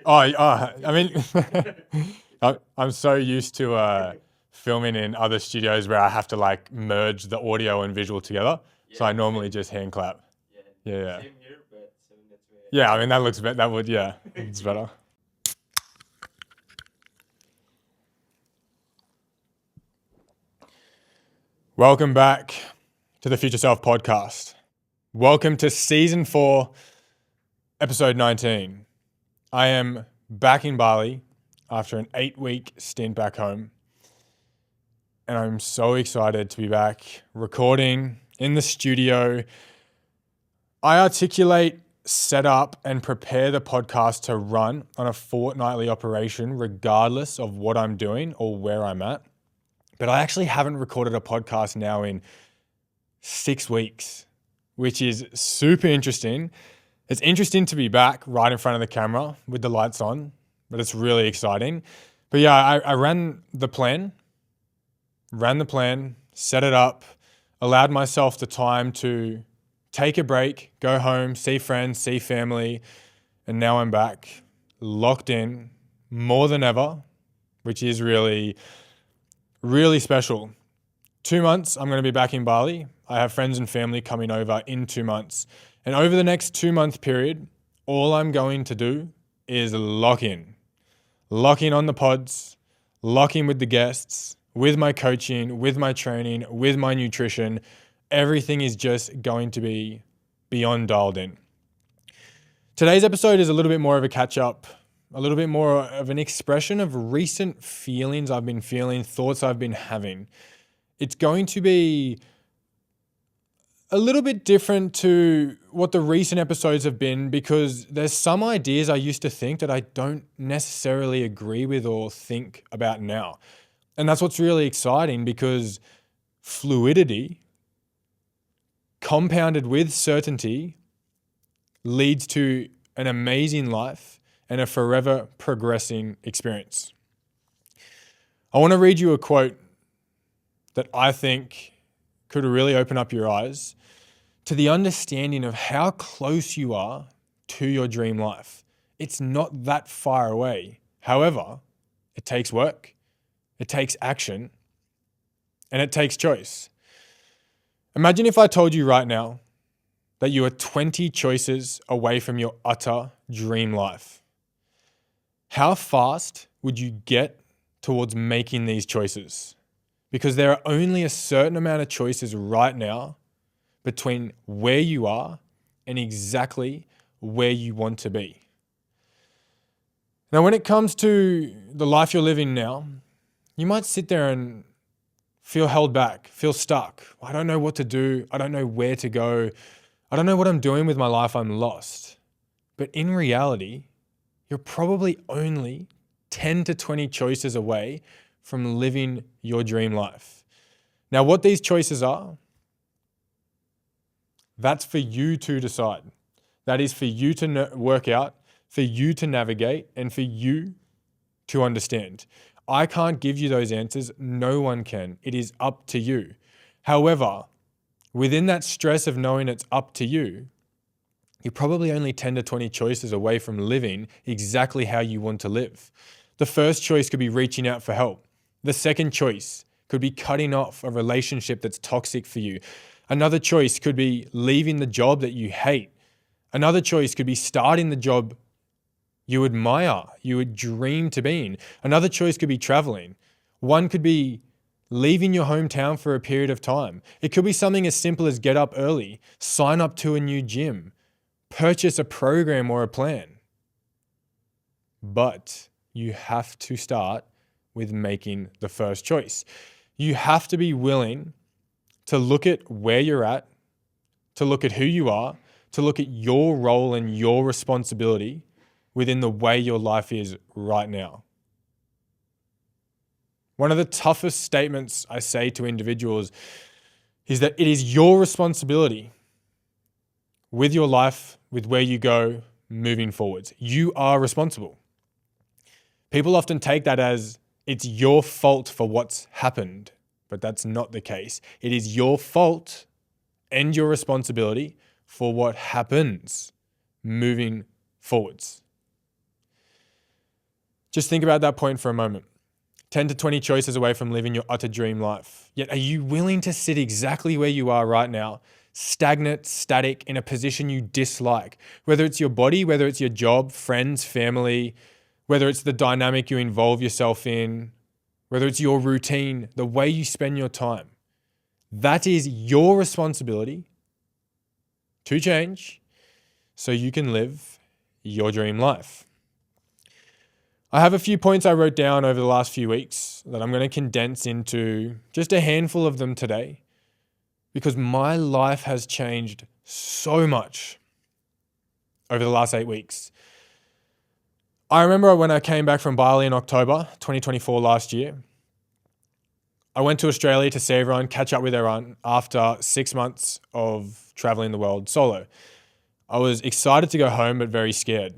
I mean, I'm so used to filming in other studios where I have to like merge the audio and visual together. So I normally just hand clap. Yeah, yeah. Yeah, I mean, that looks better. That would, yeah, it's better. Welcome back to the Future Self podcast. Welcome to season 4, episode 19. I am back in Bali after an 8-week stint back home. And I'm so excited to be back recording in the studio. I articulate, set up, and prepare the podcast to run on a fortnightly operation, regardless of what I'm doing or where I'm at. But I actually haven't recorded a podcast now in 6 weeks, which is super interesting. It's interesting to be back right in front of the camera with the lights on, but it's really exciting. But yeah, I ran the plan, set it up, allowed myself the time to take a break, go home, see friends, see family, and now I'm back, locked in more than ever, which is really, really special. 2 months, I'm going to be back in Bali. I have friends and family coming over in 2 months. And over the next 2-month period, all I'm going to do is lock in. Lock in on the pods, lock in with the guests, with my coaching, with my training, with my nutrition. Everything is just going to be beyond dialed in. Today's episode is a little bit more of a catch-up, a little bit more of an expression of recent feelings I've been feeling, thoughts I've been having. It's going to be a little bit different to what the recent episodes have been because there's some ideas I used to think that I don't necessarily agree with or think about now. And that's what's really exciting because fluidity compounded with certainty leads to an amazing life and a forever progressing experience. I want to read you a quote that I think could really open up your eyes to the understanding of how close you are to your dream life. It's not that far away. However, it takes work, it takes action, and it takes choice. Imagine if I told you right now that you are 20 choices away from your utter dream life. How fast would you get towards making these choices? Because there are only a certain amount of choices right now between where you are and exactly where you want to be. Now, when it comes to the life you're living now, you might sit there and feel held back, feel stuck. I don't know what to do. I don't know where to go. I don't know what I'm doing with my life. I'm lost. But in reality, you're probably only 10 to 20 choices away from living your dream life. Now, what these choices are, that's for you to decide. That is for you to work out, for you to navigate, and for you to understand. I can't give you those answers. No one can. It is up to you. However, within that stress of knowing it's up to you, you're probably only 10 to 20 choices away from living exactly how you want to live. The first choice could be reaching out for help. The second choice could be cutting off a relationship that's toxic for you. Another choice could be leaving the job that you hate. Another choice could be starting the job you admire, you would dream to be in. Another choice could be traveling. One could be leaving your hometown for a period of time. It could be something as simple as get up early, sign up to a new gym, purchase a program or a plan. But you have to start with making the first choice. You have to be willing to look at where you're at, to look at who you are, to look at your role and your responsibility within the way your life is right now. One of the toughest statements I say to individuals is that it is your responsibility with your life, with where you go moving forwards. You are responsible. People often take that as it's your fault for what's happened, but that's not the case. It is your fault and your responsibility for what happens moving forwards. Just think about that point for a moment. 10 to 20 choices away from living your utter dream life. Yet are you willing to sit exactly where you are right now, stagnant, static, in a position you dislike? Whether it's your body, whether it's your job, friends, family, whether it's the dynamic you involve yourself in, whether it's your routine, the way you spend your time. That is your responsibility to change so you can live your dream life. I have a few points I wrote down over the last few weeks that I'm going to condense into just a handful of them today, because my life has changed so much over the last 8 weeks. I remember when I came back from Bali in October 2024 last year, I went to Australia to see everyone, catch up with everyone after 6 months of traveling the world solo. I was excited to go home, but very scared.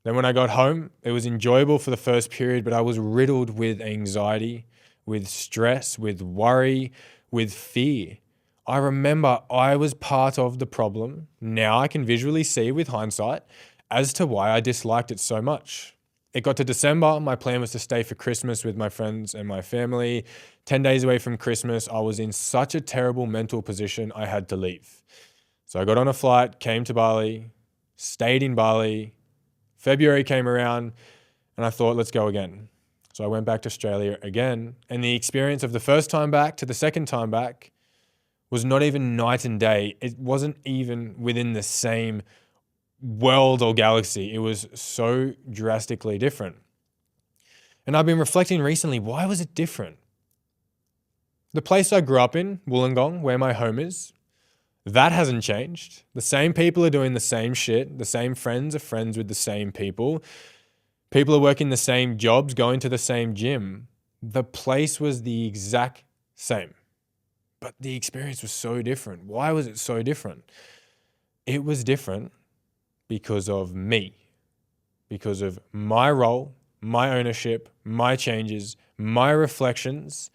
Then when I got home, it was enjoyable for the first period, but I was riddled with anxiety, with stress, with worry, with fear. I remember I was part of the problem. Now I can visually see with hindsight as to why I disliked it so much. It got to December. My plan was to stay for Christmas with my friends and my family. 10 days away from Christmas, I was in such a terrible mental position, I had to leave. So I got on a flight, came to Bali, stayed in Bali. February came around and I thought, let's go again. So I went back to Australia again, and the experience of the first time back to the second time back was not even night and day. It wasn't even within the same world or galaxy. It was so drastically different. And I've been reflecting recently, why was it different? The place I grew up in, Wollongong, where my home is, that hasn't changed. The same people are doing the same shit. The same friends are friends with the same people. People are working the same jobs, going to the same gym. The place was the exact same, but the experience was so different. Why was it so different? It was different because of me, because of my role, my ownership, my changes, my reflections,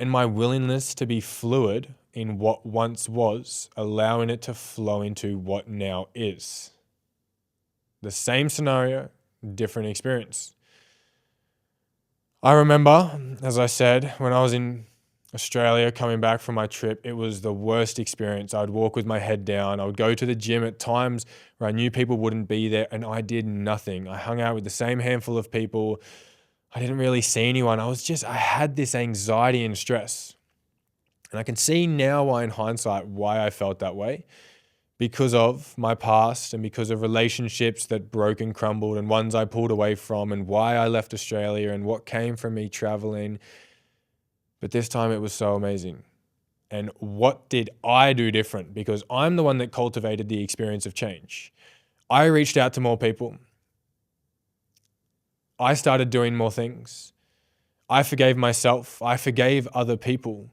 and my willingness to be fluid in what once was, allowing it to flow into what now is. The same scenario, different experience. I remember, as I said, when I was in Australia coming back from my trip, it was the worst experience. I'd walk with my head down. I would go to the gym at times where I knew people wouldn't be there, and I did nothing. I hung out with the same handful of people. I didn't really see anyone. I had this anxiety and stress. And I can see now why, in hindsight, why I felt that way, because of my past and because of relationships that broke and crumbled and ones I pulled away from, and why I left Australia and what came from me traveling. But this time it was so amazing. And what did I do different? Because I'm the one that cultivated the experience of change. I reached out to more people. I started doing more things. I forgave myself. I forgave other people.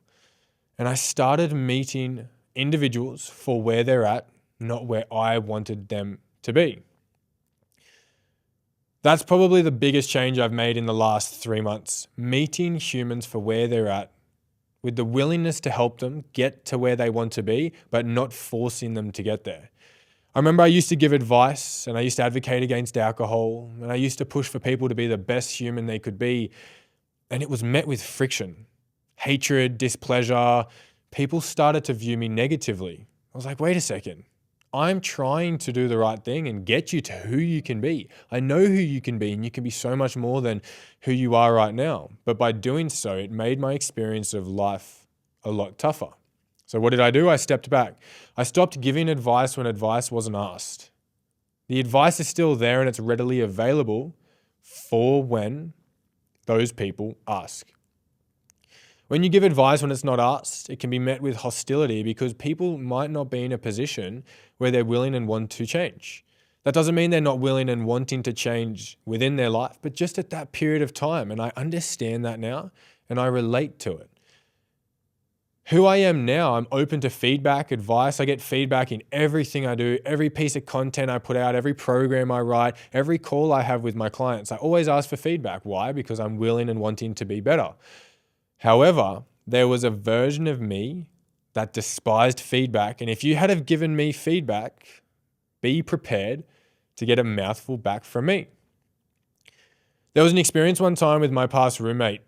And I started meeting individuals for where they're at, not where I wanted them to be. That's probably the biggest change I've made in the last 3 months. Meeting humans for where they're at, with the willingness to help them get to where they want to be, but not forcing them to get there. I remember I used to give advice, and I used to advocate against alcohol, and I used to push for people to be the best human they could be. And it was met with friction, hatred, displeasure. People started to view me negatively. I was like, wait a second. I'm trying to do the right thing and get you to who you can be. I know who you can be, and you can be so much more than who you are right now. But by doing so, it made my experience of life a lot tougher. So what did I do? I stepped back. I stopped giving advice when advice wasn't asked. The advice is still there and it's readily available for when those people ask. When you give advice when it's not asked, it can be met with hostility because people might not be in a position where they're willing and want to change. That doesn't mean they're not willing and wanting to change within their life, but just at that period of time. And I understand that now and I relate to it. Who I am now, I'm open to feedback, advice. I get feedback in everything I do, every piece of content I put out, every program I write, every call I have with my clients. I always ask for feedback. Why? Because I'm willing and wanting to be better. However, there was a version of me that despised feedback. And if you had have given me feedback, be prepared to get a mouthful back from me. There was an experience one time with my past roommate,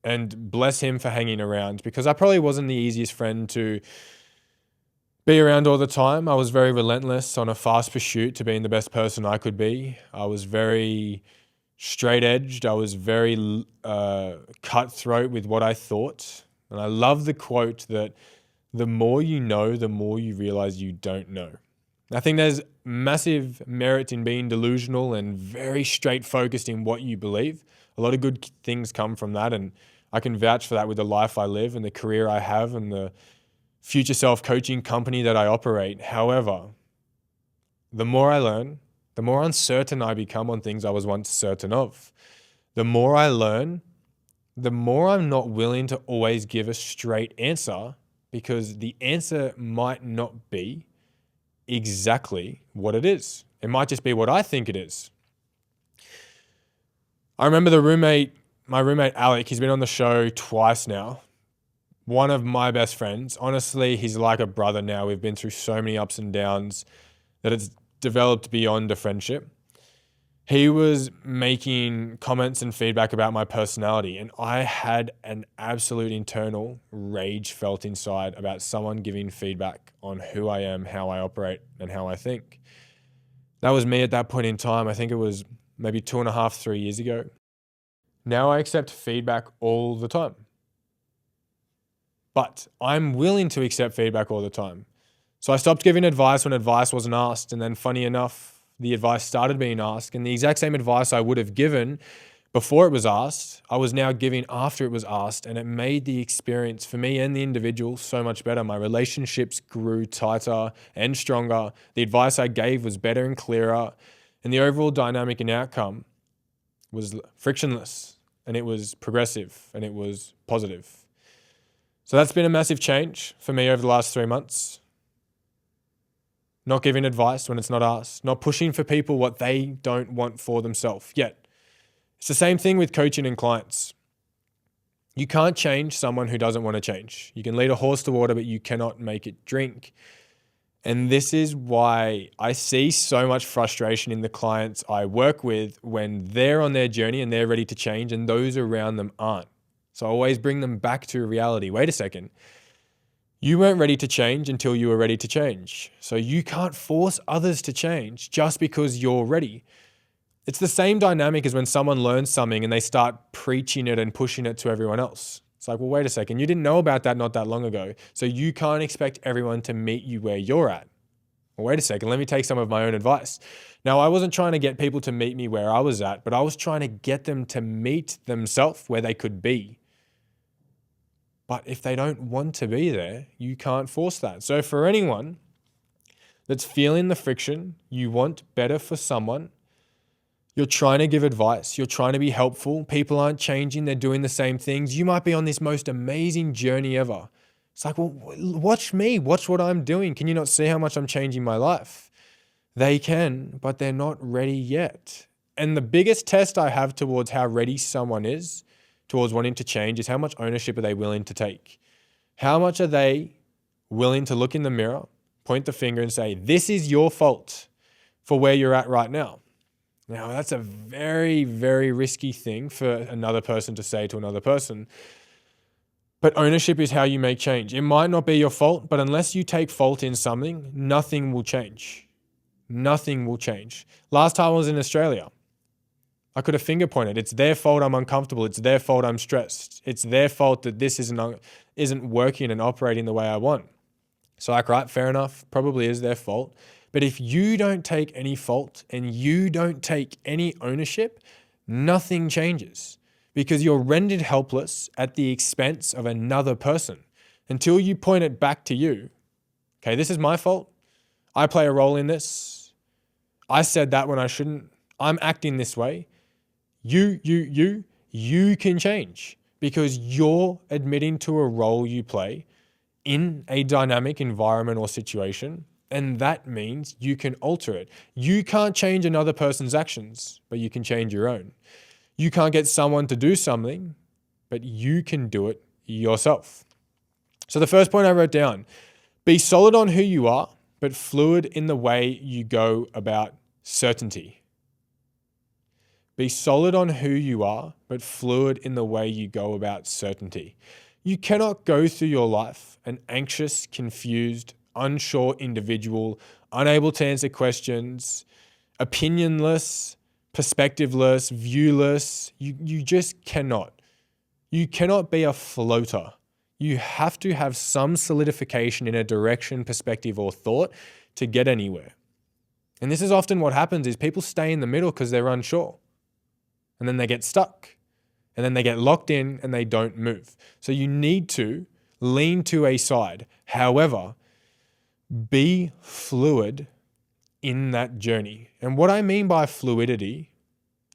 and bless him for hanging around, because I probably wasn't the easiest friend to be around all the time. I was very relentless on a fast pursuit to being the best person I could be. I was very straight edged. I was very cutthroat with what I thought. And I love the quote that the more you know, the more you realize you don't know. I think there's massive merit in being delusional and very straight focused in what you believe. A lot of good things come from that, and I can vouch for that with the life I live and the career I have and the future self coaching company that I operate. However, the more I learn, the more uncertain I become on things I was once certain of. The more I learn, the more I'm not willing to always give a straight answer, because the answer might not be exactly what it is. It might just be what I think it is. I remember my roommate Alec, he's been on the show twice now. One of my best friends. Honestly, he's like a brother now. We've been through so many ups and downs that it's developed beyond a friendship. He was making comments and feedback about my personality, and I had an absolute internal rage felt inside about someone giving feedback on who I am, how I operate, and how I think. That was me at that point in time. I think it was maybe 2.5, 3 years ago. Now I accept feedback all the time. But I'm willing to accept feedback all the time. So I stopped giving advice when advice wasn't asked, and then funny enough, the advice started being asked, and the exact same advice I would have given before it was asked, I was now giving after it was asked, and it made the experience for me and the individual so much better. My relationships grew tighter and stronger. The advice I gave was better and clearer, and the overall dynamic and outcome was frictionless, and it was progressive, and it was positive. So that's been a massive change for me over the last 3 months. Not giving advice when it's not asked, not pushing for people what they don't want for themselves yet. It's the same thing with coaching and clients. You can't change someone who doesn't want to change. You can lead a horse to water, but you cannot make it drink. And this is why I see so much frustration in the clients I work with when they're on their journey and they're ready to change and those around them aren't. So I always bring them back to reality. Wait a second. You weren't ready to change until you were ready to change. So you can't force others to change just because you're ready. It's the same dynamic as when someone learns something and they start preaching it and pushing it to everyone else. It's like, well, wait a second. You didn't know about that not that long ago. So you can't expect everyone to meet you where you're at. Well, wait a second. Let me take some of my own advice. Now, I wasn't trying to get people to meet me where I was at, but I was trying to get them to meet themselves where they could be. But if they don't want to be there, you can't force that. So for anyone that's feeling the friction, you want better for someone, you're trying to give advice, you're trying to be helpful, people aren't changing, they're doing the same things. You might be on this most amazing journey ever. It's like, well, watch me, watch what I'm doing. Can you not see how much I'm changing my life? They can, but they're not ready yet. And the biggest test I have towards how ready someone is towards wanting to change is how much ownership are they willing to take? How much are they willing to look in the mirror, point the finger and say, this is your fault for where you're at right now? Now, that's a very, very risky thing for another person to say to another person. But ownership is how you make change. It might not be your fault, but unless you take fault in something, nothing will change. Nothing will change. Last time I was in Australia, I could have finger pointed. It's their fault I'm uncomfortable. It's their fault I'm stressed. It's their fault that this isn't working and operating the way I want. So like, right, fair enough, probably is their fault. But if you don't take any fault and you don't take any ownership, nothing changes because you're rendered helpless at the expense of another person until you point it back to you. Okay, this is my fault. I play a role in this. I said that when I shouldn't. I'm acting this way. You can change because you're admitting to a role you play in a dynamic environment or situation, and that means you can alter it. You can't change another person's actions, but you can change your own. You can't get someone to do something, but you can do it yourself. So the first point I wrote down, be solid on who you are, but fluid in the way you go about certainty. Be solid on who you are, but fluid in the way you go about certainty. You cannot go through your life an anxious, confused, unsure individual, unable to answer questions, opinionless, perspectiveless, viewless. You just cannot. You cannot be a floater. You have to have some solidification in a direction, perspective, or thought to get anywhere. And this is often what happens is people stay in the middle because they're unsure. And then they get stuck. And then they get locked in and they don't move. So you need to lean to a side. However, be fluid in that journey. And what I mean by fluidity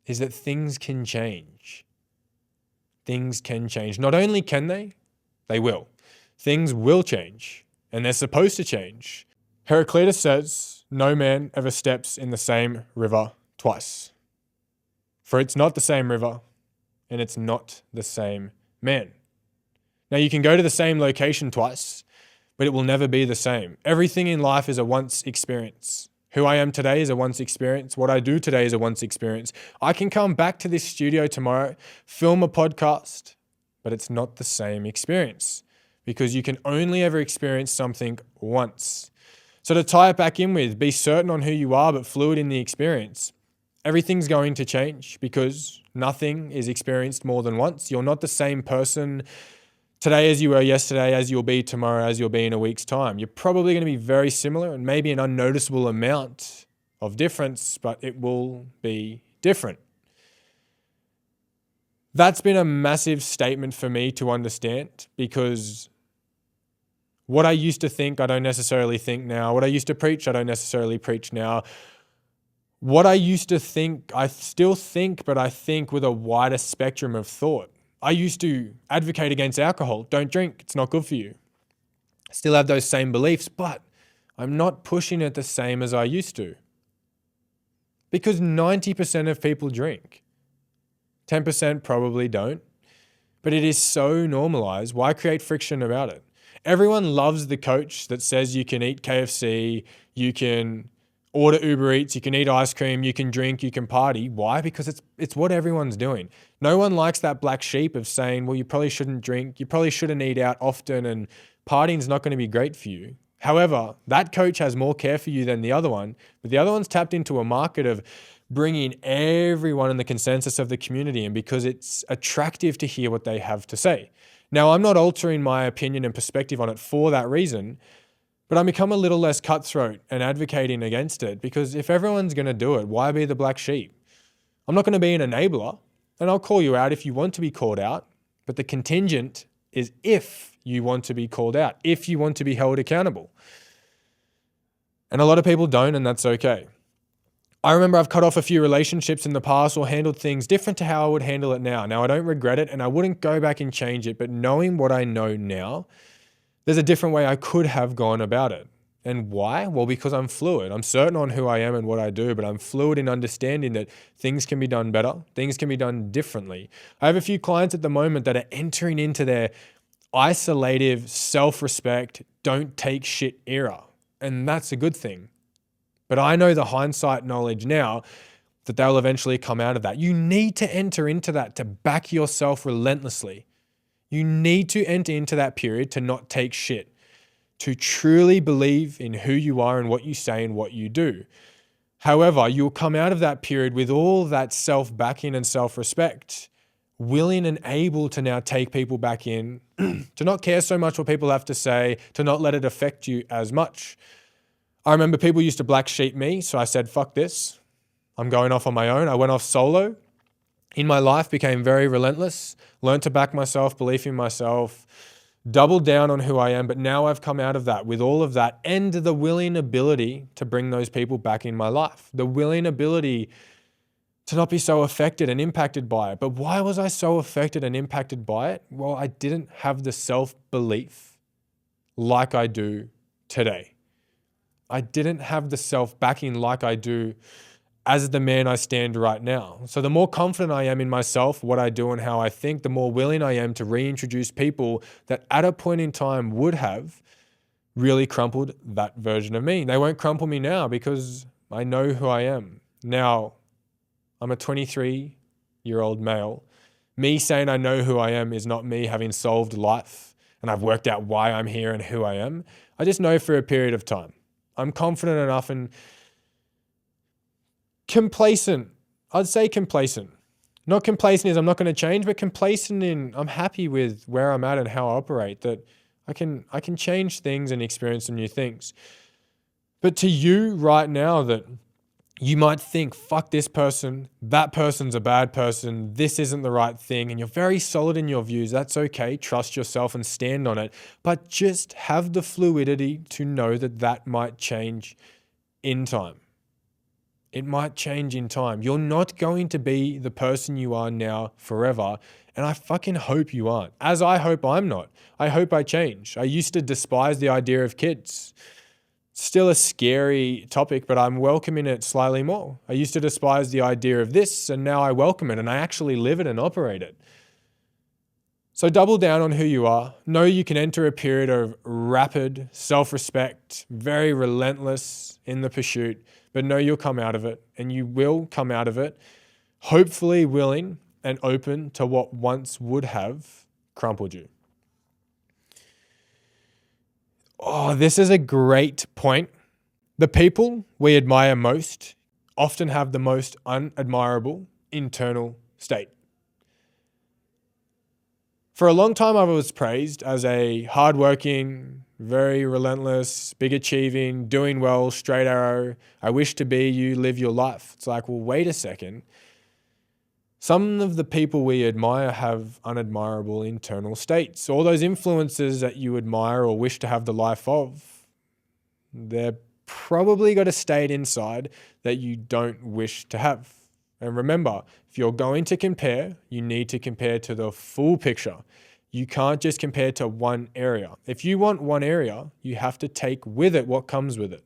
is that things can change. Things can change. Not only can they will. Things will change, and they're supposed to change. Heraclitus says, no man ever steps in the same river twice. For it's not the same river, and it's not the same man. Now you can go to the same location twice, but it will never be the same. Everything in life is a once experience. Who I am today is a once experience. What I do today is a once experience. I can come back to this studio tomorrow, film a podcast, but it's not the same experience because you can only ever experience something once. So to tie it back in with, be certain on who you are, but fluid in the experience. Everything's going to change because nothing is experienced more than once. You're not the same person today as you were yesterday, as you'll be tomorrow, as you'll be in a week's time. You're probably going to be very similar and maybe an unnoticeable amount of difference, but it will be different. That's been a massive statement for me to understand because what I used to think, I don't necessarily think now. What I used to preach, I don't necessarily preach now. What I used to think, I still think, but I think with a wider spectrum of thought. I used to advocate against alcohol. Don't drink, it's not good for you. I still have those same beliefs, but I'm not pushing it the same as I used to. Because 90% of people drink. 10% probably don't. But it is so normalized. Why create friction about it? Everyone loves the coach that says you can eat KFC, you can order Uber Eats, you can eat ice cream, you can drink, you can party. Why? Because it's what everyone's doing. No one likes that black sheep of saying, well, you probably shouldn't drink, you probably shouldn't eat out often, and partying's not going to be great for you. However, that coach has more care for you than the other one, but the other one's tapped into a market of bringing everyone in the consensus of the community, and because it's attractive to hear what they have to say. Now, I'm not altering my opinion and perspective on it for that reason, but I'm become a little less cutthroat and advocating against it because if everyone's going to do it, why be the black sheep? I'm not going to be an enabler, and I'll call you out if you want to be called out, but the contingent is if you want to be called out, if you want to be held accountable. And a lot of people don't, and that's okay. I remember I've cut off a few relationships in the past or handled things different to how I would handle it now. Now, I don't regret it and I wouldn't go back and change it, but knowing what I know now, there's a different way I could have gone about it. And why? Well, because I'm fluid. I'm certain on who I am and what I do, but I'm fluid in understanding that things can be done better, things can be done differently. I have a few clients at the moment that are entering into their isolative, self-respect, don't take shit era. And that's a good thing. But I know the hindsight knowledge now that they'll eventually come out of that. You need to enter into that to back yourself relentlessly. You need to enter into that period to not take shit, to truly believe in who you are and what you say and what you do. However, you'll come out of that period with all that self-backing and self-respect, willing and able to now take people back in, to not care so much what people have to say, to not let it affect you as much. I remember people used to black sheep me, so I said, fuck this. I'm going off on my own. I went off solo. In my life, became very relentless, learned to back myself, believe in myself, doubled down on who I am, but now I've come out of that with all of that and the willing ability to bring those people back in my life, the willing ability to not be so affected and impacted by it. But why was I so affected and impacted by it? Well, I didn't have the self-belief like I do today. I didn't have the self-backing like I do as the man I stand right now. So the more confident I am in myself, what I do and how I think, the more willing I am to reintroduce people that at a point in time would have really crumpled that version of me. They won't crumple me now because I know who I am. Now, I'm a 23-year-old male. Me saying I know who I am is not me having solved life and I've worked out why I'm here and who I am. I just know for a period of time. I'm confident enough and complacent. I'd say complacent. Not complacent is I'm not going to change, but complacent in I'm happy with where I'm at and how I operate, that I can change things and experience some new things. But to you right now that you might think, fuck this person, that person's a bad person, this isn't the right thing, and you're very solid in your views, that's okay. Trust yourself and stand on it. But just have the fluidity to know that that might change in time. It might change in time. You're not going to be the person you are now forever. And I fucking hope you aren't. As I hope I'm not. I hope I change. I used to despise the idea of kids. Still a scary topic, but I'm welcoming it slightly more. I used to despise the idea of this, and now I welcome it and I actually live it and operate it. So double down on who you are. Know you can enter a period of rapid self-respect, very relentless in the pursuit, but know you'll come out of it, and you will come out of it, hopefully willing and open to what once would have crumpled you. Oh, this is a great point. The people we admire most often have the most unadmirable internal state. For a long time, I was praised as a hardworking, very relentless, big achieving, doing well, straight arrow. I wish to be you, live your life. It's like, well, wait a second. Some of the people we admire have unadmirable internal states. All those influences that you admire or wish to have the life of, they're probably got a state inside that you don't wish to have. And remember, if you're going to compare, you need to compare to the full picture. You can't just compare to one area. If you want one area, you have to take with it what comes with it.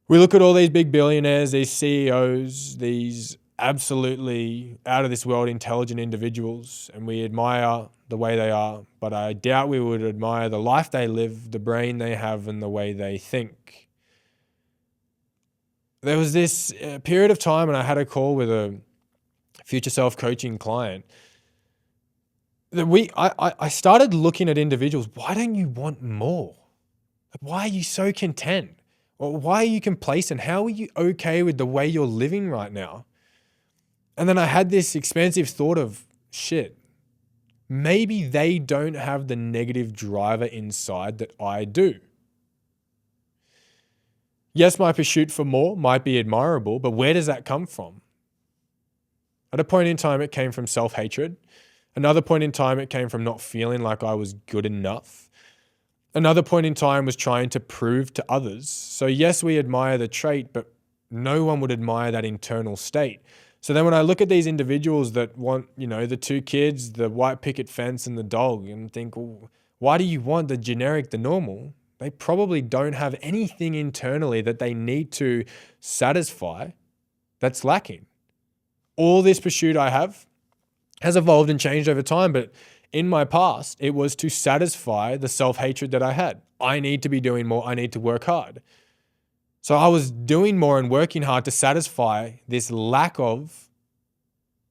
We look at all these big billionaires, these CEOs, these absolutely out of this world intelligent individuals, and we admire the way they are, but I doubt we would admire the life they live, the brain they have, and the way they think. There was this period of time when I had a call with a future self-coaching client that I started looking at individuals. Why don't you want more? Why are you so content? Or why are you complacent? How are you okay with the way you're living right now? And then I had this expansive thought of, shit, maybe they don't have the negative driver inside that I do. Yes, my pursuit for more might be admirable, but where does that come from? At a point in time, it came from self-hatred. Another point in time, it came from not feeling like I was good enough. Another point in time was trying to prove to others. So yes, we admire the trait, but no one would admire that internal state. So then when I look at these individuals that want, the two kids, the white picket fence and the dog, and think, well, why do you want the generic, the normal? They probably don't have anything internally that they need to satisfy that's lacking. All this pursuit I have has evolved and changed over time, but in my past, it was to satisfy the self-hatred that I had. I need to be doing more. I need to work hard. So I was doing more and working hard to satisfy this lack of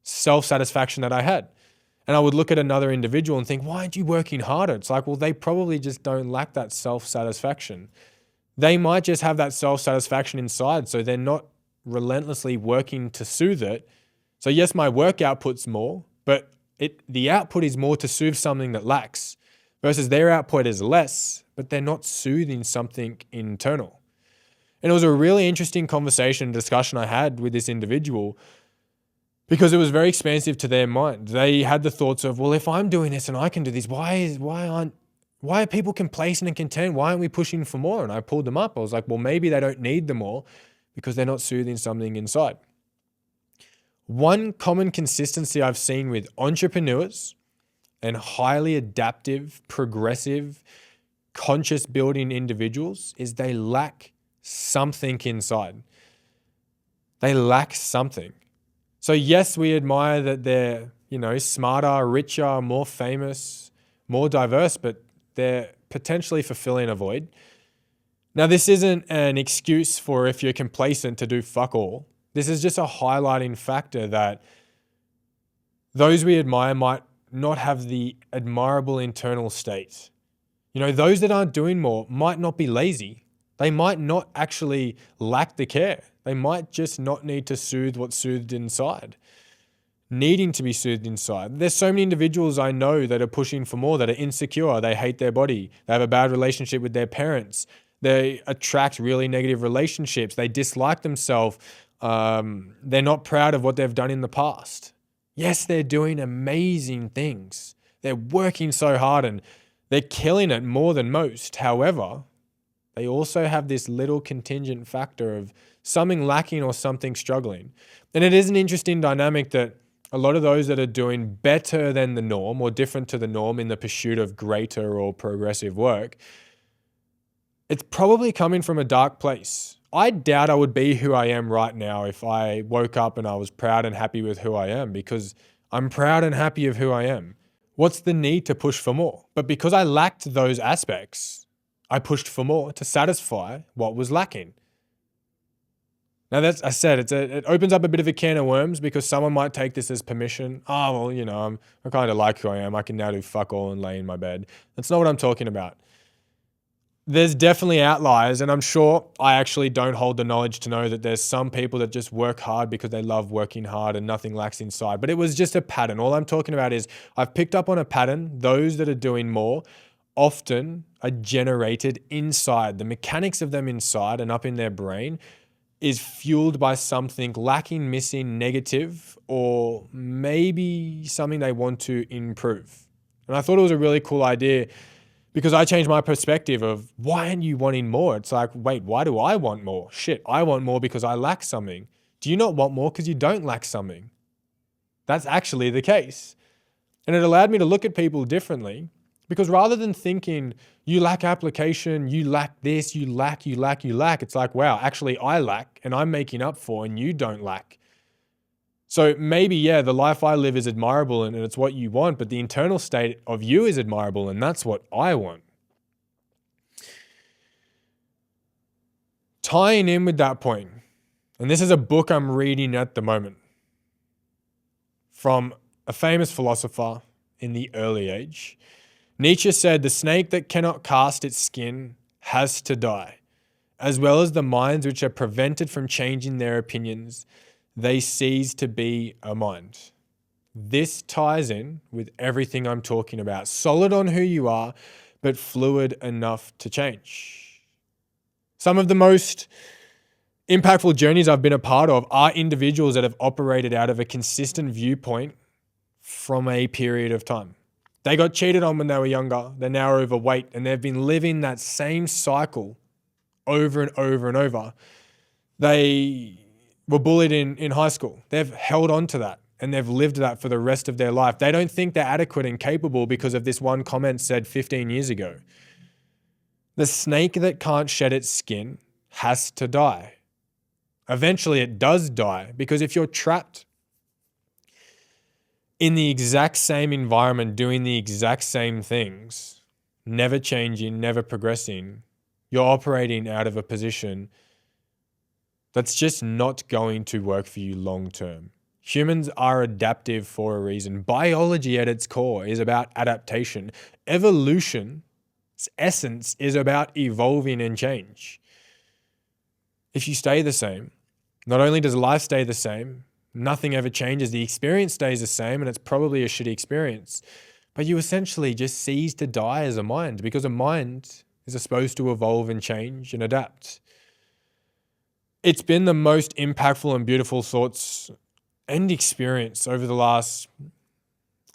self-satisfaction that I had. And I would look at another individual and think, why aren't you working harder? It's like, well, they probably just don't lack that self-satisfaction. They might just have that self-satisfaction inside, so they're not relentlessly working to soothe it. So yes, my work output's more, but the output is more to soothe something that lacks, versus their output is less, but they're not soothing something internal. And it was a really interesting conversation and discussion I had with this individual, because it was very expansive to their mind. They had the thoughts of, well, if I'm doing this and I can do this, why are people complacent and content? Why aren't we pushing for more? And I pulled them up. I was like, well, maybe they don't need the more because they're not soothing something inside. One common consistency I've seen with entrepreneurs and highly adaptive, progressive, conscious building individuals is they lack something inside. They lack something. So yes, we admire that they're, smarter, richer, more famous, more diverse, but they're potentially fulfilling a void. Now, this isn't an excuse for if you're complacent to do fuck all. This is just a highlighting factor that those we admire might not have the admirable internal state. Those that aren't doing more might not be lazy. They might not actually lack the care. They might just not need to soothe what's soothed inside, needing to be soothed inside. There's so many individuals I know that are pushing for more, that are insecure. They hate their body. They have a bad relationship with their parents. They attract really negative relationships. They dislike themselves. They're not proud of what they've done in the past. Yes, they're doing amazing things. They're working so hard and they're killing it more than most. However, they also have this little contingent factor of something lacking or something struggling. And it is an interesting dynamic that a lot of those that are doing better than the norm or different to the norm in the pursuit of greater or progressive work, it's probably coming from a dark place. I doubt I would be who I am right now if I woke up and I was proud and happy with who I am, because I'm proud and happy of who I am. What's the need to push for more? But because I lacked those aspects, I pushed for more to satisfy what was lacking. Now it opens up a bit of a can of worms, because someone might take this as permission. Oh, well, I kind of like who I am. I can now do fuck all and lay in my bed. That's not what I'm talking about. There's definitely outliers, and I'm sure I actually don't hold the knowledge to know that there's some people that just work hard because they love working hard and nothing lacks inside. But it was just a pattern. All I'm talking about is I've picked up on a pattern. Those that are doing more often are generated inside. The mechanics of them inside and up in their brain is fueled by something lacking, missing, negative, or maybe something they want to improve. And I thought it was a really cool idea, because I changed my perspective of why aren't you wanting more? It's like, wait, why do I want more? Shit, I want more because I lack something. Do you not want more because you don't lack something? That's actually the case. And it allowed me to look at people differently, because rather than thinking you lack application, you lack this, you lack, it's like, wow, actually I lack and I'm making up for and you don't lack. So maybe, the life I live is admirable and it's what you want, but the internal state of you is admirable and that's what I want. Tying in with that point, and this is a book I'm reading at the moment from a famous philosopher in the early age. Nietzsche said, "The snake that cannot cast its skin has to die, as well as the minds which are prevented from changing their opinions. They cease to be a mind." This ties in with everything I'm talking about. Solid on who you are, but fluid enough to change. Some of the most impactful journeys I've been a part of are individuals that have operated out of a consistent viewpoint from a period of time. They got cheated on when they were younger. They're now overweight, and they've been living that same cycle over and over and over. They were bullied in high school. They've held on to that and they've lived that for the rest of their life. They don't think they're adequate and capable because of this one comment said 15 years ago. The snake that can't shed its skin has to die. Eventually it does die, because if you're trapped in the exact same environment doing the exact same things, never changing, never progressing, you're operating out of a position that's just not going to work for you long term. Humans are adaptive for a reason. Biology at its core is about adaptation. Evolution's essence is about evolving and change. If you stay the same, not only does life stay the same, nothing ever changes, the experience stays the same, and it's probably a shitty experience, but you essentially just cease to die as a mind, because a mind is supposed to evolve and change and adapt. It's been the most impactful and beautiful thoughts and experience over the last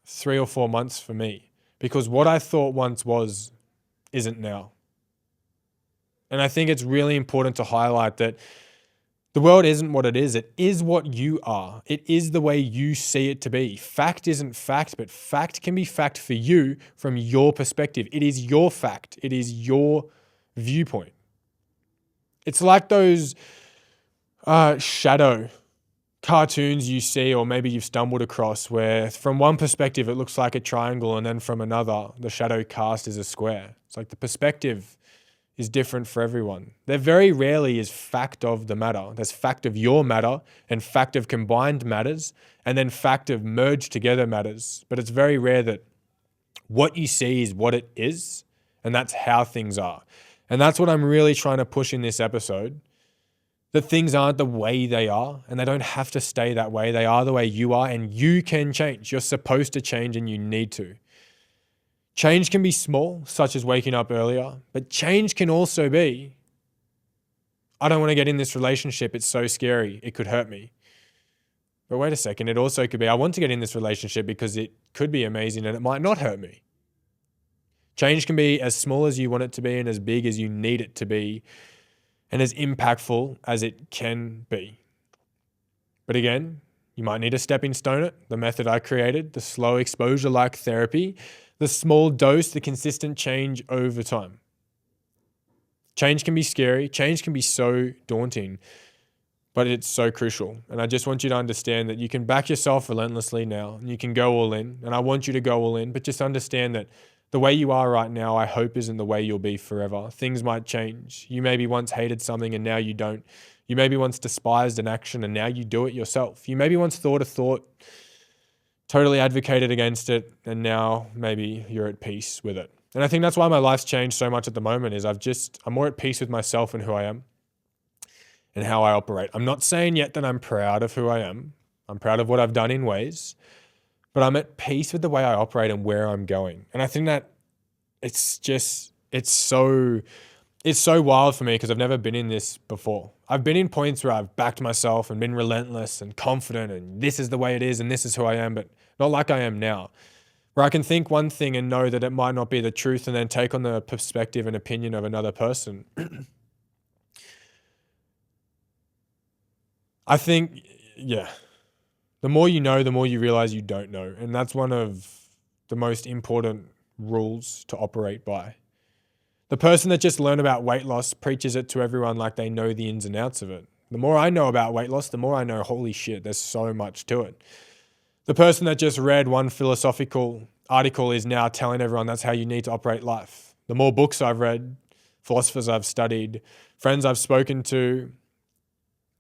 3 or 4 months for me, because what I thought once was isn't now. And I think it's really important to highlight that the world isn't what it is. It is what you are. It is the way you see it to be. Fact isn't fact, but fact can be fact for you from your perspective. It is your fact. It is your viewpoint. It's like those shadow cartoons you see, or maybe you've stumbled across, where from one perspective it looks like a triangle and then from another the shadow cast is a square. It's like the perspective is different for everyone. There very rarely is fact of the matter. There's fact of your matter and fact of combined matters and then fact of merged together matters. But it's very rare that what you see is what it is, and that's how things are. And that's what I'm really trying to push in this episode, that things aren't the way they are and they don't have to stay that way. They are the way you are, and you can change. You're supposed to change and you need to. Change can be small, such as waking up earlier, but change can also be, I don't want to get in this relationship. It's so scary. It could hurt me. But wait a second. It also could be, I want to get in this relationship because it could be amazing and it might not hurt me. Change can be as small as you want it to be and as big as you need it to be and as impactful as it can be. But again, you might need a stepping stone it, the method I created, the slow exposure-like therapy, the small dose, the consistent change over time. Change can be scary. Change can be so daunting, but it's so crucial. And I just want you to understand that you can back yourself relentlessly now and you can go all in. And I want you to go all in, but just understand that the way you are right now, I hope isn't the way you'll be forever. Things might change. You maybe once hated something and now you don't. You maybe once despised an action and now you do it yourself. You maybe once thought a thought, totally advocated against it, and now maybe you're at peace with it. And I think that's why my life's changed so much at the moment is I'm more at peace with myself and who I am and how I operate. I'm not saying yet that I'm proud of who I am. I'm proud of what I've done in ways, but I'm at peace with the way I operate and where I'm going. And I think that it's so wild for me because I've never been in this before. I've been in points where I've backed myself and been relentless and confident and this is the way it is and this is who I am, but not like I am now, where I can think one thing and know that it might not be the truth and then take on the perspective and opinion of another person. I think, the more you know, the more you realize you don't know. And that's one of the most important rules to operate by. The person that just learned about weight loss preaches it to everyone like they know the ins and outs of it. The more I know about weight loss, the more I know, holy shit, there's so much to it. The person that just read one philosophical article is now telling everyone that's how you need to operate life. The more books I've read, philosophers I've studied, friends I've spoken to,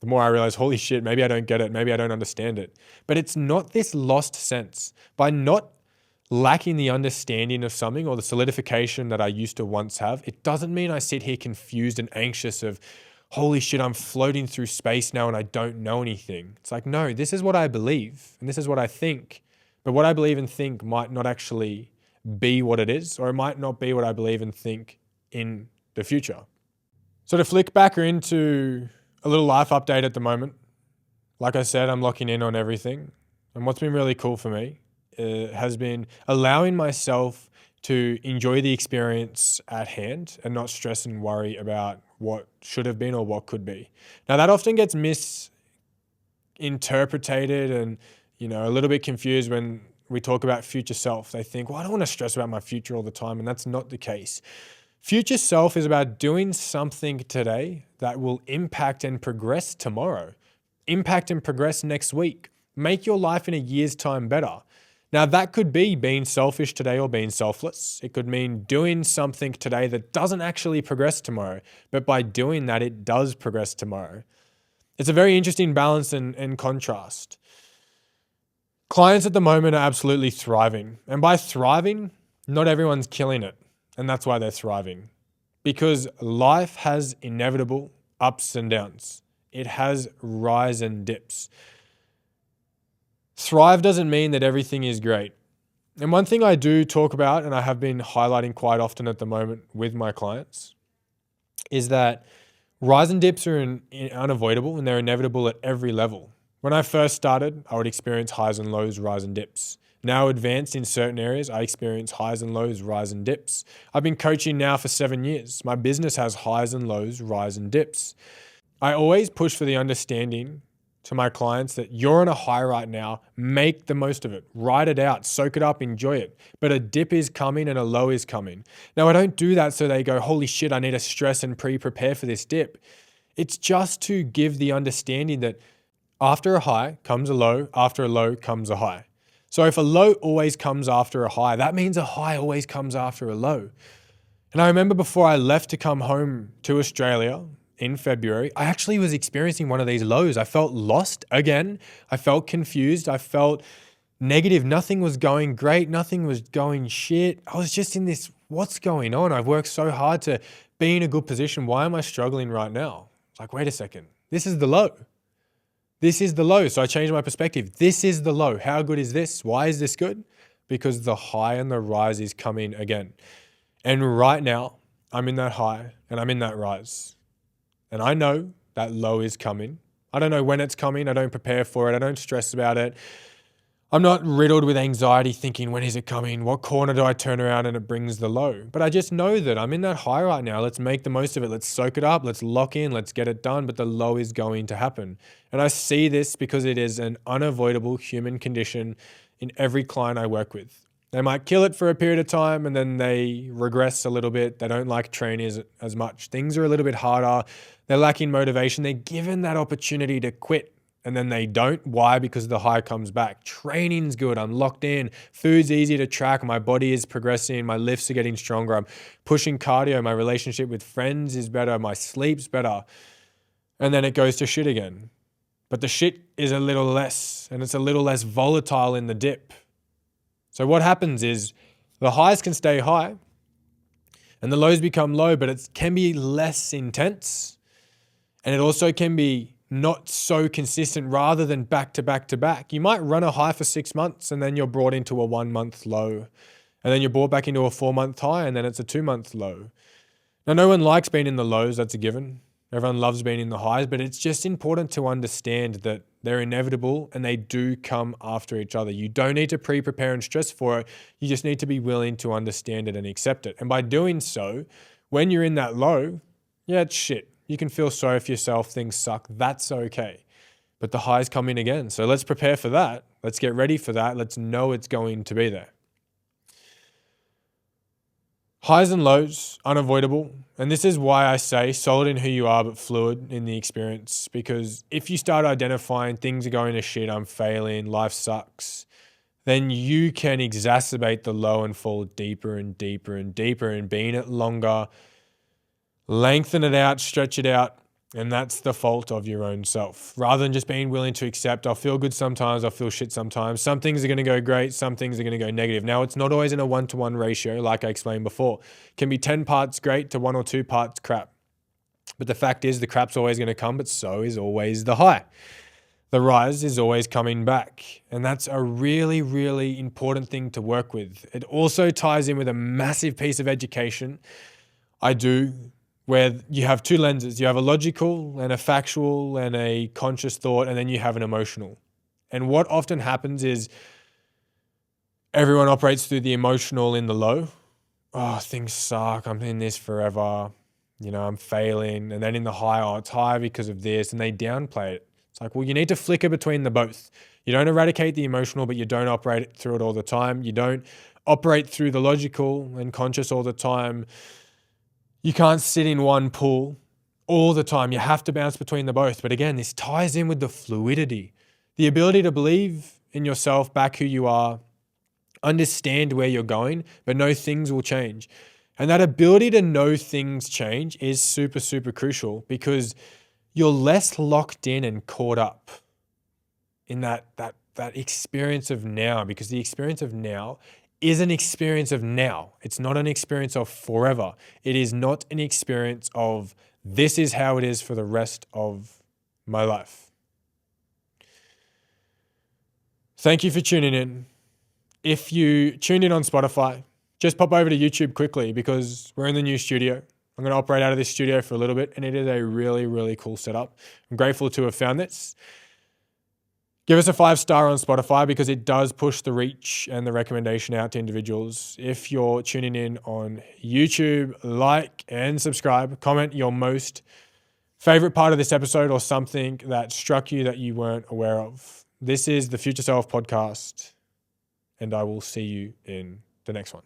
the more I realize, holy shit, maybe I don't get it. Maybe I don't understand it. But it's not this lost sense. By not lacking the understanding of something or the solidification that I used to once have, it doesn't mean I sit here confused and anxious of, holy shit, I'm floating through space now and I don't know anything. It's like, no, this is what I believe and this is what I think. But what I believe and think might not actually be what it is, or it might not be what I believe and think in the future. So to flick back into a little life update at the moment, like I said, I'm locking in on everything. And what's been really cool for me has been allowing myself to enjoy the experience at hand and not stress and worry about what should have been or what could be. Now that often gets misinterpreted and, a little bit confused when we talk about future self. They think, well, I don't want to stress about my future all the time. And that's not the case. Future self is about doing something today that will impact and progress tomorrow, impact and progress next week, make your life in a year's time better. Now, that could be being selfish today or being selfless. It could mean doing something today that doesn't actually progress tomorrow, but by doing that, it does progress tomorrow. It's a very interesting balance and contrast. Clients at the moment are absolutely thriving. And by thriving, not everyone's killing it. And that's why they're thriving. Because life has inevitable ups and downs. It has rise and dips. Thrive doesn't mean that everything is great. And one thing I do talk about, and I have been highlighting quite often at the moment with my clients, is that rise and dips are unavoidable and they're inevitable at every level. When I first started, I would experience highs and lows, rise and dips. Now advanced in certain areas, I experience highs and lows, rise and dips. I've been coaching now for 7 years. My business has highs and lows, rise and dips. I always push for the understanding to my clients that you're on a high right now, make the most of it, ride it out, soak it up, enjoy it. But a dip is coming and a low is coming. Now I don't do that so they go, holy shit, I need to stress and prepare for this dip. It's just to give the understanding that after a high comes a low, after a low comes a high. So if a low always comes after a high, that means a high always comes after a low. And I remember before I left to come home to Australia in February, I actually was experiencing one of these lows. I felt lost again. I felt confused. I felt negative. Nothing was going great. Nothing was going shit. I was just in this, what's going on? I've worked so hard to be in a good position. Why am I struggling right now? It's like, wait a second. This is the low. This is the low. So I changed my perspective. This is the low. How good is this? Why is this good? Because the high and the rise is coming again. And right now, I'm in that high and I'm in that rise. And I know that low is coming. I don't know when it's coming. I don't prepare for it. I don't stress about it. I'm not riddled with anxiety thinking, when is it coming? What corner do I turn around and it brings the low? But I just know that I'm in that high right now. Let's make the most of it. Let's soak it up. Let's lock in. Let's get it done. But the low is going to happen. And I see this because it is an unavoidable human condition in every client I work with. They might kill it for a period of time and then they regress a little bit. They don't like training as much. Things are a little bit harder. They're lacking motivation. They're given that opportunity to quit and then they don't. Why? Because the high comes back. Training's good. I'm locked in. Food's easy to track. My body is progressing. My lifts are getting stronger. I'm pushing cardio. My relationship with friends is better. My sleep's better. And then it goes to shit again. But the shit is a little less and it's a little less volatile in the dip. So what happens is the highs can stay high and the lows become low, but it can be less intense and it also can be not so consistent rather than back to back to back. You might run a high for 6 months and then you're brought into a 1 month low and then you're brought back into a 4 month high and then it's a 2 month low. Now, no one likes being in the lows. That's a given. Everyone loves being in the highs, but it's just important to understand that they're inevitable and they do come after each other. You don't need to pre-prepare and stress for it. You just need to be willing to understand it and accept it. And by doing so, when you're in that low, yeah, it's shit. You can feel sorry for yourself. Things suck. That's okay. But the highs come in again. So let's prepare for that. Let's get ready for that. Let's know it's going to be there. Highs and lows, unavoidable. And this is why I say solid in who you are, but fluid in the experience. Because if you start identifying things are going to shit, I'm failing, life sucks, then you can exacerbate the low and fall deeper and deeper and deeper and be in it longer, lengthen it out, stretch it out. And that's the fault of your own self. Rather than just being willing to accept, I'll feel good sometimes, I'll feel shit sometimes. Some things are going to go great, some things are going to go negative. Now, it's not always in a 1-to-1 ratio, like I explained before. It can be 10 parts great to 1 or 2 parts crap. But the fact is the crap's always going to come, but so is always the high. The rise is always coming back. And that's a really, really important thing to work with. It also ties in with a massive piece of education I do, where you have 2 lenses. You have a logical and a factual and a conscious thought, and then you have an emotional. And what often happens is everyone operates through the emotional in the low. Oh, things suck. I'm in this forever. I'm failing. And then in the high, oh, it's high because of this. And they downplay it. It's like, well, you need to flicker between the both. You don't eradicate the emotional, but you don't operate through it all the time. You don't operate through the logical and conscious all the time. You can't sit in one pool all the time. You have to bounce between the both. But again, this ties in with the fluidity, the ability to believe in yourself, back who you are, understand where you're going, but know things will change. And that ability to know things change is super, super crucial because you're less locked in and caught up in that experience of now, because the experience of now is an experience of now. It's not an experience of forever. It is not an experience of this is how it is for the rest of my life. Thank you for tuning in. If you tuned in on Spotify, just pop over to YouTube quickly because we're in the new studio. I'm going to operate out of this studio for a little bit and it is a really, really cool setup. I'm grateful to have found this. Give us a 5-star on Spotify because it does push the reach and the recommendation out to individuals. If you're tuning in on YouTube, like and subscribe. Comment your most favorite part of this episode or something that struck you that you weren't aware of. This is the Future Self Podcast, and I will see you in the next one.